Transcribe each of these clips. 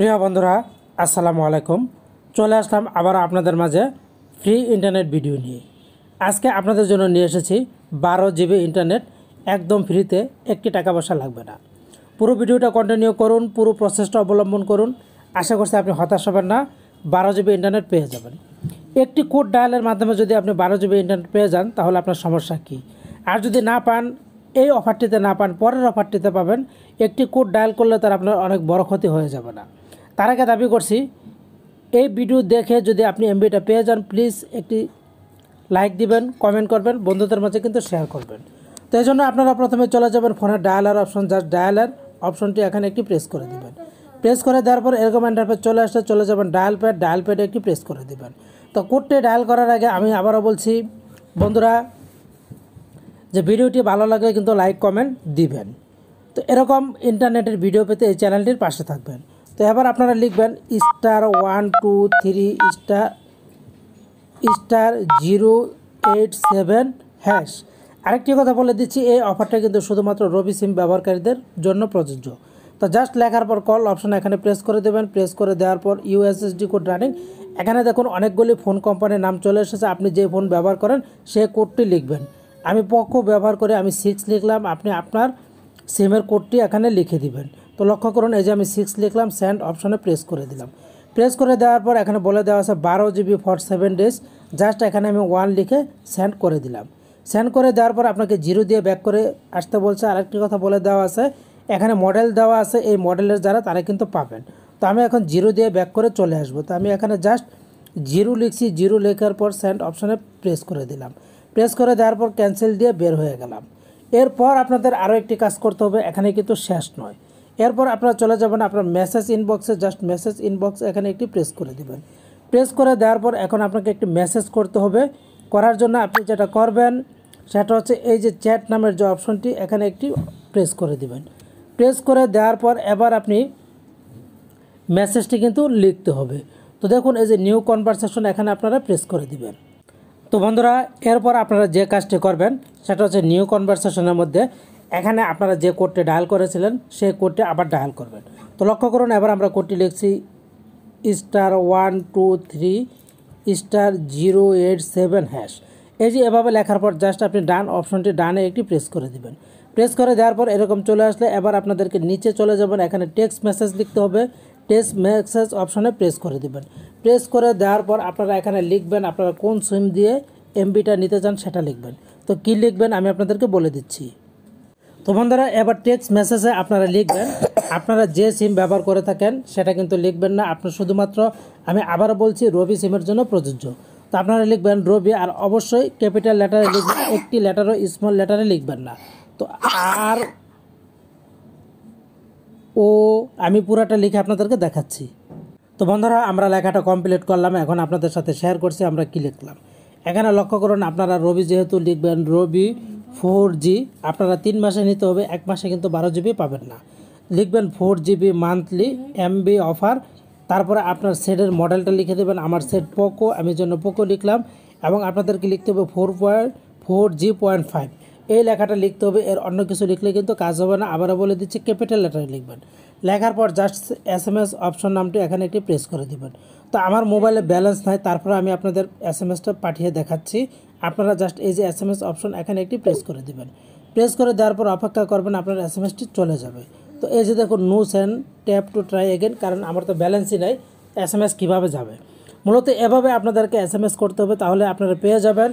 প্রিয় বন্ধুরা আসসালামু আলাইকুম। চলে আসলাম আবার আপনাদের মাঝে ফ্রি ইন্টারনেট ভিডিও নিয়ে। আজকে আপনাদের জন্য নিয়ে এসেছি 12 জিবি ইন্টারনেট একদম ফ্রিতে, একটি টাকা পয়সা লাগবে না। পুরো ভিডিওটা কন্টিনিউ করুন, পুরো প্রসেসটা অবলম্বন করুন। আশা করছি আপনি হতাশ হবেন না, 12 জিবি ইন্টারনেট পেয়ে যাবেন। একটি কোড ডায়ালের মাধ্যমে যদি আপনি 12 জিবি ইন্টারনেট পেয়ে যান তাহলে আপনার সমস্যা কী? আর যদি না পান, এই অফারটিতে না পান, পরের অফারটিতে পাবেন। একটি কোড ডায়াল করলে তার আপনার অনেক বড় ক্ষতি হয়ে যাবে না। তার আগে দাবি করছি, এই ভিডিও দেখে যদি আপনি এমবিটা পেয়ে যান, প্লিজ একটি লাইক দিবেন, কমেন্ট করবেন, বন্ধুদের মাঝে কিন্তু শেয়ার করবেন। তো এই জন্য আপনারা প্রথমে চলে যাবেন ফোনের ডায়ালার অপশন, জাস্ট ডায়ালার অপশনটি এখানে একটি প্রেস করে দিবেন। প্রেস করে দেওয়ার পর এরকম ইন্টারফেস চলে আসলে চলে যাবেন ডায়াল প্যাড, ডায়াল প্যাডে একটি প্রেস করে দিবেন। তো কোডটি ডায়াল করার আগে আমি আবারও বলছি বন্ধুরা, যে ভিডিওটি ভালো লাগলে কিন্তু লাইক কমেন্ট দিবেন। তো এরকম ইন্টারনেটের ভিডিও পেতে এই চ্যানেলটির পাশে থাকবেন। তো এবার আপনারা লিখবেন *123*087#। আরেকটি কথা বলে দিচ্ছি, এই অফারটা কিন্তু শুধুমাত্র রবি সিম ব্যবহারকারীদের জন্য প্রযোজ্য। তো জাস্ট লেখার পর কল অপশন এখানে প্রেস করে দেবেন। প্রেস করে দেওয়ার পর ইউএসএসডি কোড রানিং, এখানে দেখুন অনেকগুলি ফোন কোম্পানির নাম চলে এসেছে। আপনি যে ফোন ব্যবহার করেন সেই কোডটি লিখবেন। আমি পোকো ব্যবহার করে আমি 6 লিখলাম, আপনি আপনার সিমের কোডটি এখানে লিখে দিবেন। তো লক্ষ্য করুন, এই যে আমি 6 লিখলাম, সেন্ড অপশনে প্রেস করে দিলাম। প্রেস করে দেওয়ার পর এখানে বলে দেওয়া আছে 12 জিবি ফর 7 ডেজ। জাস্ট এখানে আমি 1 লিখে সেন্ড করে দিলাম। সেন্ড করে দেওয়ার পর আপনাকে 0 দিয়ে ব্যাক করে আসতে বলছে। আরেকটি কথা বলে দেওয়া আছে, এখানে মডেল দেওয়া আছে, এই মডেলের যারা তারা কিন্তু পাবেন। তো আমি এখন 0 দিয়ে ব্যাক করে চলে আসবো। তো আমি এখানে জাস্ট 0 লিখছি, 0 লেখার পর সেন্ড অপশনে প্রেস করে দিলাম। প্রেস করে দেওয়ার পর ক্যান্সেল দিয়ে বের হয়ে গেলাম। এরপর আপনাদের আরও একটি কাজ করতে হবে, এখানে কিন্তু শেষ নয়। এরপর আপনারা চলে যাবেন আপনার মেসেজ ইনবক্সে, জাস্ট মেসেজ ইনবক্স এখানে একটি প্রেস করে দিবেন। প্রেস করে দেওয়ার পর এখন আপনাকে একটি মেসেজ করতে হবে। করার জন্য আপনি যেটা করবেন সেটা হচ্ছে এই যে চ্যাট নামের যে অপশনটি এখানে একটি প্রেস করে দিবেন। প্রেস করে দেওয়ার পর এবার আপনি মেসেজটি কিন্তু লিখতে হবে। তো দেখুন এই যে নিউ কনভারসেশন এখানে আপনারা প্রেস করে দিবেন। তো বন্ধুরা, এরপর আপনারা যে কাজটি করবেন সেটা হচ্ছে নিউ কনভারসেশনের মধ্যে এখানে আপনারা যে কোডটি ডায়াল করেছিলেন সেই কোডটি আবার ডায়াল করবেন। তো লক্ষ্য করুন, এবার আমরা কোডটি লিখছি *123*087#। এই যে এভাবে লেখার পর জাস্ট আপনি ডান অপশনটি ডানে একটি প্রেস করে দিবেন। প্রেস করে দেওয়ার পর এরকম চলে আসলে এবার আপনাদেরকে নিচে চলে যাবেন, এখানে টেক্সট মেসেজ লিখতে হবে। টেক্সট মেসেজ অপশনে প্রেস করে দিবেন। প্রেস করে দেওয়ার পর আপনারা এখানে লিখবেন আপনারা কোন সিম দিয়ে এমবিটা নিতে চান সেটা লিখবেন। তো কী লিখবেন আমি আপনাদেরকে বলে দিচ্ছি। তো বন্ধুরা, এবার টেক্সট মেসেজে আপনারা লিখবেন আপনারা যে সিম ব্যবহার করে থাকেন সেটা কিন্তু লিখবেন না। আপনার শুধুমাত্র, আমি আবারও বলছি, রবি সিমের জন্য প্রযোজ্য। তো আপনারা লিখবেন রবি, আর অবশ্যই ক্যাপিটাল লেটারে লিখবেন, একটি লেটারও স্মল লেটারে লিখবেন না। তো আর ও আমি পুরাটা লিখে আপনাদেরকে দেখাচ্ছি। তো বন্ধুরা, আমরা লেখাটা কমপ্লিট করলাম, এখন আপনাদের সাথে শেয়ার করছি আমরা কি লিখলাম। এখানে লক্ষ্য করুন, আপনারা রবি যেহেতু লিখবেন রবি 4G, আপনারা 3 মাসে নিতে হবে, 1 মাসে কিন্তু 12 জিবি পাবেন না। লিখবেন 4 জিবি মান্থলি এমবি অফার। তারপরে আপনার সেটের মডেলটা লিখে দেবেন। আমার সেট পোকো, আমি জন্য পোকো লিখলাম। এবং আপনাদেরকে লিখতে হবে 4.4G.5, এই লেখাটা লিখতে হবে। এর অন্য কিছু লিখলে কিন্তু কাজ হবে না। আবারও বলে দিচ্ছি, ক্যাপিটাল লেটারে লিখবেন। লেখার পর জাস্ট SMS অপশন নামটি এখানে একটি প্রেস করে দিবেন। তো আমার মোবাইলে ব্যালেন্স নাই, তারপরে আমি আপনাদের SMS-টা পাঠিয়ে দেখাচ্ছি। আপনারা জাস্ট এই যে SMS অপশন এখানে একটি প্রেস করে দিবেন। প্রেস করে দেওয়ার পর অপেক্ষা করবেন, আপনার SMS-টি চলে যাবে। তো এই যে দেখুন not sent, tap to try again, কারণ আমার তো ব্যালেন্সই নাই, SMS কীভাবে যাবে। মূলত এভাবে আপনাদেরকে SMS করতে হবে, তাহলে আপনারা পেয়ে যাবেন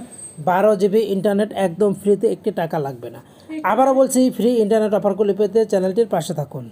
12 জিবি ইন্টারনেট একদম ফ্রিতে, একটি টাকা লাগবে না। আবারও বলছি, ফ্রি ইন্টারনেট অফারগুলি পেতে চ্যানেলটির পাশে থাকুন।